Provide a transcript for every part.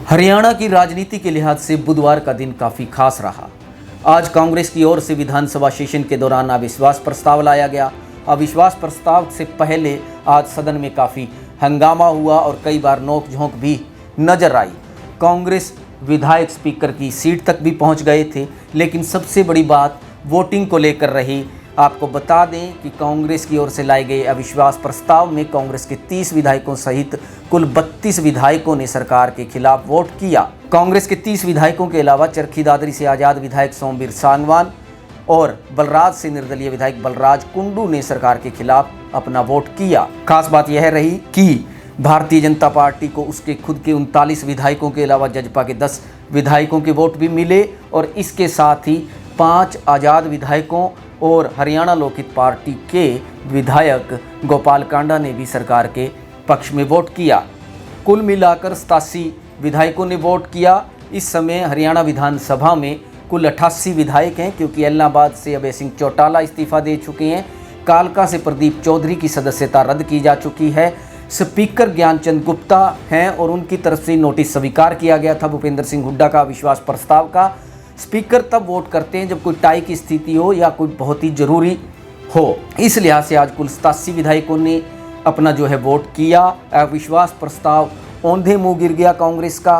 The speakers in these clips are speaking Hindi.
हरियाणा की राजनीति के लिहाज से बुधवार का दिन काफी खास रहा। आज कांग्रेस की ओर से विधानसभा सेशन के दौरान अविश्वास प्रस्ताव लाया गया। अविश्वास प्रस्ताव से पहले आज सदन में काफी हंगामा हुआ और कई बार नोक-झोंक भी नजर आई। कांग्रेस विधायक स्पीकर की सीट तक भी पहुंच गए थे, लेकिन सबसे बड़ी बात वोटिंग को लेकर रही। आपको बता दें कि कांग्रेस की ओर से लाए गए अविश्वास प्रस्ताव में कांग्रेस के 30 विधायकों सहित कुल 32 विधायकों ने सरकार के खिलाफ वोट किया। कांग्रेस के 30 विधायकों के अलावा चरखी दादरी से आजाद विधायक सोमवीर सांगवान और बलराज से निर्दलीय विधायक बलराज कुंडू ने सरकार के खिलाफ अपना वोट किया। खास बात यह रही कि भारतीय जनता पार्टी को उसके खुद के 39 विधायकों के अलावा जजपा के 10 विधायकों के वोट भी मिले और इसके साथ ही 5 आज़ाद विधायकों और हरियाणा लोकहित पार्टी के विधायक गोपाल कांडा ने भी सरकार के पक्ष में वोट किया। कुल मिलाकर 87 विधायकों ने वोट किया। इस समय हरियाणा विधानसभा में कुल 88 विधायक हैं, क्योंकि इलाहाबाद से अभय सिंह चौटाला इस्तीफा दे चुके हैं। कालका से प्रदीप चौधरी की सदस्यता रद्द की जा चुकी है। स्पीकर ज्ञानचंद गुप्ता हैं और उनकी तरफ से नोटिस स्वीकार किया गया था भूपेंद्र सिंह हुड्डा का अविश्वास प्रस्ताव का। स्पीकर तब वोट करते हैं जब कोई टाई की स्थिति हो या कोई बहुत ही जरूरी हो। इस लिहाज से आज कुल 87 विधायकों ने अपना वोट किया। अविश्वास प्रस्ताव औंधे मुंह गिर गया कांग्रेस का।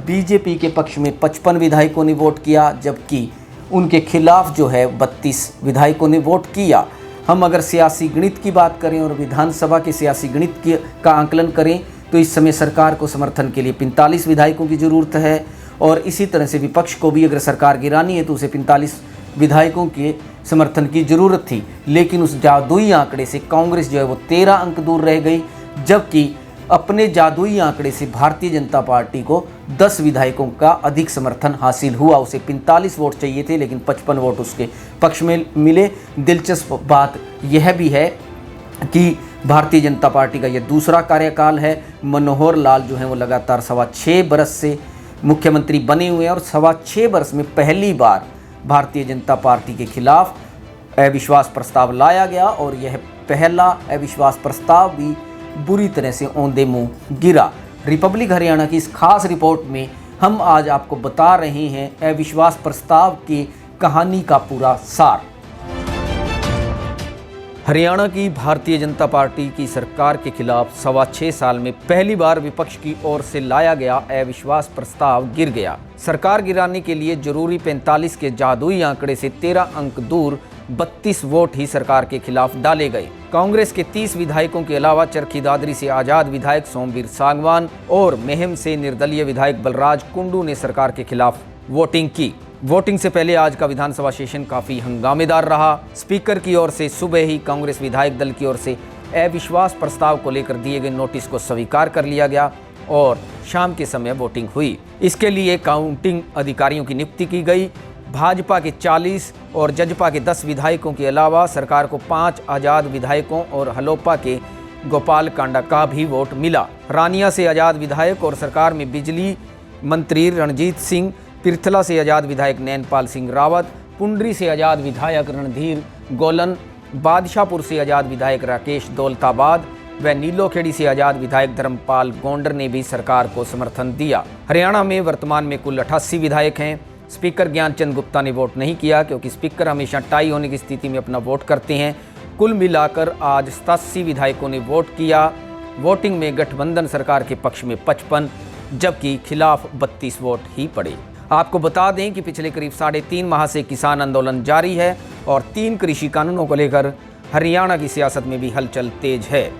बीजेपी के पक्ष में 55 विधायकों ने वोट किया, जबकि उनके खिलाफ 32 विधायकों ने वोट किया। हम अगर सियासी गणित की बात करें और विधानसभा के सियासी गणित का आंकलन करें तो इस समय सरकार को समर्थन के लिए 45 विधायकों की ज़रूरत है और इसी तरह से विपक्ष को भी अगर सरकार गिरानी है तो उसे 45 विधायकों के समर्थन की ज़रूरत थी। लेकिन उस जादुई आंकड़े से कांग्रेस वो 13 अंक दूर रह गई, जबकि अपने जादुई आंकड़े से भारतीय जनता पार्टी को 10 विधायकों का अधिक समर्थन हासिल हुआ। उसे 45 वोट चाहिए थे, लेकिन 55 वोट उसके पक्ष में मिले। दिलचस्प बात यह भी है कि भारतीय जनता पार्टी का यह दूसरा कार्यकाल है। मनोहर लाल वो लगातार 6.25 बरस से मुख्यमंत्री बने हुए हैं और 6.25 बरस में पहली बार भारतीय जनता पार्टी के खिलाफ अविश्वास प्रस्ताव लाया गया और यह पहला अविश्वास प्रस्ताव भी बुरी तरह से औंधे मुंह गिरा। रिपब्लिक हरियाणा की इस खास रिपोर्ट में हम आज आपको बता रहे हैं अविश्वास प्रस्ताव की कहानी का पूरा सार। हरियाणा की भारतीय जनता पार्टी की सरकार के खिलाफ 6.25 साल में पहली बार विपक्ष की ओर से लाया गया अविश्वास प्रस्ताव गिर गया। सरकार गिराने के लिए जरूरी 45 के जादुई आंकड़े से 13 अंक दूर 32 वोट ही सरकार के खिलाफ डाले गए। कांग्रेस के 30 विधायकों के अलावा चरखी दादरी से आजाद विधायक सोमवीर सांगवान और मेहम से निर्दलीय विधायक बलराज कुंडू ने सरकार के खिलाफ वोटिंग की। वोटिंग से पहले आज का विधानसभा सेशन काफी हंगामेदार रहा। स्पीकर की ओर से सुबह ही कांग्रेस विधायक दल की ओर से अविश्वास प्रस्ताव को लेकर दिए गए नोटिस को स्वीकार कर लिया गया और शाम के समय वोटिंग हुई। इसके लिए काउंटिंग अधिकारियों की नियुक्ति की गई। भाजपा के 40 और जजपा के 10 विधायकों के अलावा सरकार को 5 आज़ाद विधायकों और हलोपा के गोपाल कांडा का भी वोट मिला। रानिया से आज़ाद विधायक और सरकार में बिजली मंत्री रणजीत सिंह, पिरथला से आज़ाद विधायक नैनपाल सिंह रावत, पुंडरी से आज़ाद विधायक रणधीर गोलन, बादशाहपुर से आज़ाद विधायक राकेश दौलताबाद व नीलोखेड़ी से आज़ाद विधायक धर्मपाल गोंडर ने भी सरकार को समर्थन दिया। हरियाणा में वर्तमान में कुल 88 विधायक हैं। स्पीकर ज्ञानचंद गुप्ता ने वोट नहीं किया, क्योंकि स्पीकर हमेशा टाई होने की स्थिति में अपना वोट करते हैं। कुल मिलाकर आज 87 विधायकों ने वोट किया। वोटिंग में गठबंधन सरकार के पक्ष में 55 जबकि खिलाफ 32 वोट ही पड़े। आपको बता दें कि पिछले करीब 3.5 माह से किसान आंदोलन जारी है और 3 कृषि कानूनों को लेकर हरियाणा की सियासत में भी हलचल तेज है।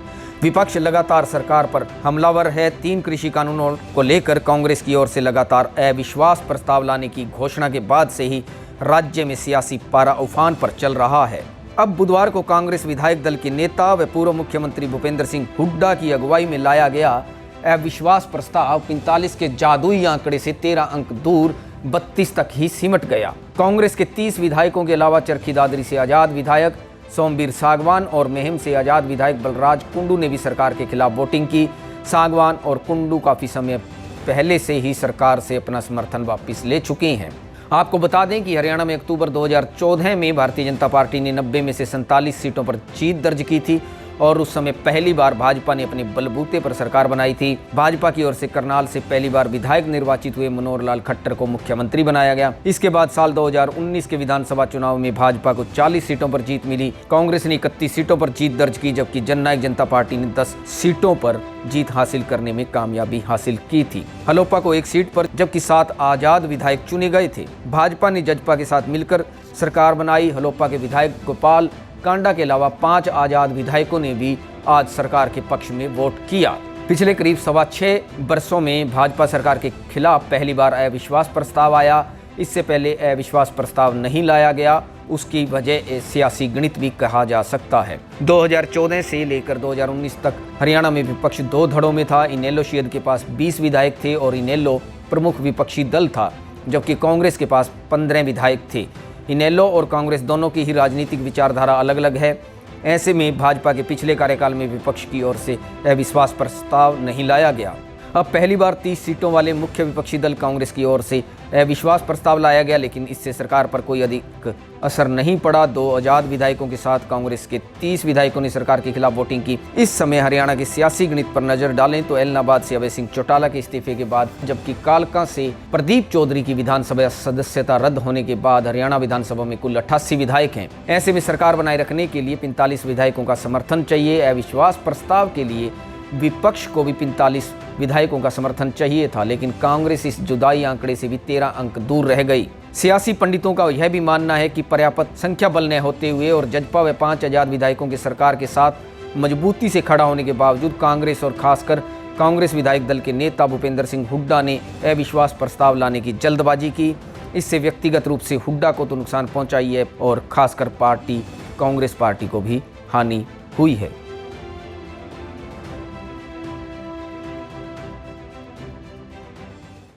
विपक्ष लगातार सरकार पर हमलावर है। 3 कृषि कानूनों को लेकर कांग्रेस की ओर से लगातार अविश्वास प्रस्ताव लाने की घोषणा के बाद से ही राज्य में सियासी पारा उफान पर चल रहा है। अब बुधवार को कांग्रेस विधायक दल के नेता व पूर्व मुख्यमंत्री भूपेंद्र सिंह हुड्डा की अगुवाई में लाया गया अविश्वास प्रस्ताव 45 के जादुई आंकड़े से 13 अंक दूर 32 तक ही सिमट गया। कांग्रेस के 30 विधायकों के अलावा चरखी दादरी से आजाद विधायक सोमवीर सांगवान और मेहम से आजाद विधायक बलराज कुंडू ने भी सरकार के खिलाफ वोटिंग की। सांगवान और कुंडू काफ़ी समय पहले से ही सरकार से अपना समर्थन वापस ले चुके हैं। आपको बता दें कि हरियाणा में अक्टूबर 2014 में भारतीय जनता पार्टी ने 90 में से 47 सीटों पर जीत दर्ज की थी और उस समय पहली बार भाजपा ने अपने बलबूते पर सरकार बनाई थी। भाजपा की ओर से करनाल से पहली बार विधायक निर्वाचित हुए मनोहर लाल खट्टर को मुख्यमंत्री बनाया गया। इसके बाद साल 2019 के विधानसभा चुनाव में भाजपा को 40 सीटों पर जीत मिली। कांग्रेस ने 31 सीटों पर जीत दर्ज की, जबकि जननायक जनता पार्टी ने 10 सीटों पर जीत हासिल करने में कामयाबी हासिल की थी। हलोपा को 1 सीट पर जबकि 7 आजाद विधायक चुने गए थे। भाजपा ने जजपा के साथ मिलकर सरकार बनाई। हलोपा के विधायक गोपाल कांडा के अलावा 5 आजाद विधायकों ने भी आज सरकार के पक्ष में वोट किया। पिछले करीब 6.25 वर्षों में भाजपा सरकार के खिलाफ पहली बार अविश्वास प्रस्ताव आया। इससे पहले अविश्वास प्रस्ताव नहीं लाया गया। उसकी वजह सियासी गणित भी कहा जा सकता है। 2014 से लेकर 2019 तक हरियाणा में विपक्ष 2 धड़ों में था। इनेलो शेद के पास 20 विधायक थे और इनेलो प्रमुख विपक्षी दल था, जबकि कांग्रेस के पास 15 विधायक थे। इनेलो और कांग्रेस दोनों की ही राजनीतिक विचारधारा अलग अलग है। ऐसे में भाजपा के पिछले कार्यकाल में विपक्ष की ओर से अविश्वास प्रस्ताव नहीं लाया गया। अब पहली बार 30 सीटों वाले मुख्य विपक्षी दल कांग्रेस की ओर से अविश्वास प्रस्ताव लाया गया, लेकिन इससे सरकार पर कोई अधिक असर नहीं पड़ा। 2 आजाद विधायकों के साथ कांग्रेस के 30 विधायकों ने सरकार के खिलाफ वोटिंग की। इस समय हरियाणा के सियासी गणित पर नजर डालें तो एलनाबाद से अभय सिंह चौटाला के इस्तीफे के बाद, जबकि कालका से प्रदीप चौधरी की विधानसभा सदस्यता रद्द होने के बाद हरियाणा विधानसभा में कुल 88 विधायक हैं। ऐसे में सरकार बनाए रखने के लिए 45 विधायकों का समर्थन चाहिए। अविश्वास प्रस्ताव के लिए विपक्ष को भी 45 विधायकों का समर्थन चाहिए था, लेकिन कांग्रेस इस जुदाई आंकड़े से भी 13 अंक दूर रह गई। सियासी पंडितों का यह भी मानना है कि पर्याप्त संख्या बल न होते हुए और जजपा व 5 आजाद विधायकों की सरकार के साथ मजबूती से खड़ा होने के बावजूद कांग्रेस और खासकर कांग्रेस विधायक दल के नेता भूपेंद्र सिंह हुड्डा ने अविश्वास प्रस्ताव लाने की जल्दबाजी की। इससे व्यक्तिगत रूप से हुड्डा को तो नुकसान पहुंचाई है और खासकर कांग्रेस पार्टी को भी हानि हुई है।